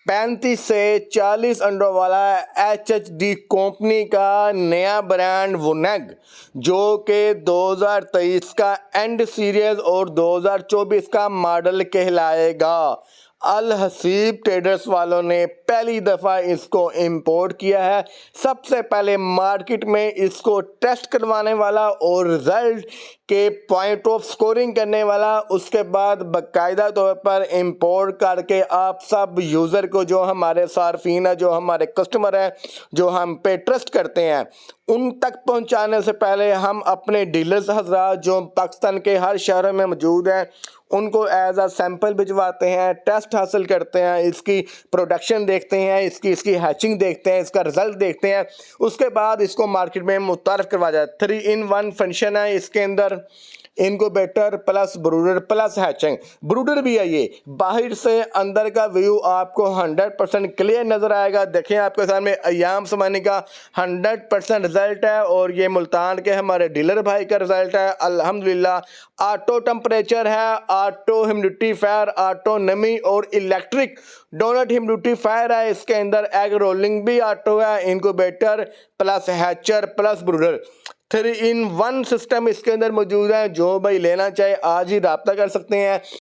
35 से 40 अंडों वाला HHD कंपनी का नया ब्रांड वुनेग, जो कि 2023 का एंड सीरीज और 2024 का मॉडल कहलाएगा। अल हसीब ट्रेडर्स वालों ने पहली दफ़ा इसको इंपोर्ट किया है। सबसे पहले मार्केट में इसको टेस्ट करवाने वाला और रिजल्ट के पॉइंट ऑफ स्कोरिंग करने वाला, उसके बाद बाकायदा तौर पर इंपोर्ट करके आप सब यूज़र को, जो हमारे सार्फिन है, जो हमारे कस्टमर हैं, जो हम पे ट्रस्ट करते हैं, उन तक पहुंचाने से पहले हम अपने डीलर्स हजरात जो पाकिस्तान के हर शहर में मौजूद हैं उनको एज आ सैंपल भिजवाते हैं, टेस्ट हासिल करते हैं, इसकी प्रोडक्शन देखते हैं, इसकी हैचिंग देखते हैं, इसका रिजल्ट देखते हैं। उसके बाद इसको मार्केट में मुतारफ़ करवाया जाए। 3 in 1 फंक्शन है इसके अंदर, इनक्यूबेटर प्लस ब्रूडर प्लस हैचिंग। ब्रूडर भी है ये। बाहर से अंदर का व्यू आपको 100% क्लियर नज़र आएगा। देखें आपके सामने अयाम समानी का 100% रिजल्ट है और ये मुल्तान के हमारे डीलर भाई का रिजल्ट है। अल्हम्दुलिल्लाह ऑटो टेम्परेचर है, ऑटो ह्यूमिडिफायर, ऑटो नमी और इलेक्ट्रिक दोनों ह्यूमिडिफायर है। इसके अंदर एग रोलिंग भी ऑटो है, incubator plus Hatcher plus ब्रूडर। 3 in 1 system इसके अंदर मौजूद है। जो भाई लेना चाहे आज ही रब्ता कर सकते हैं।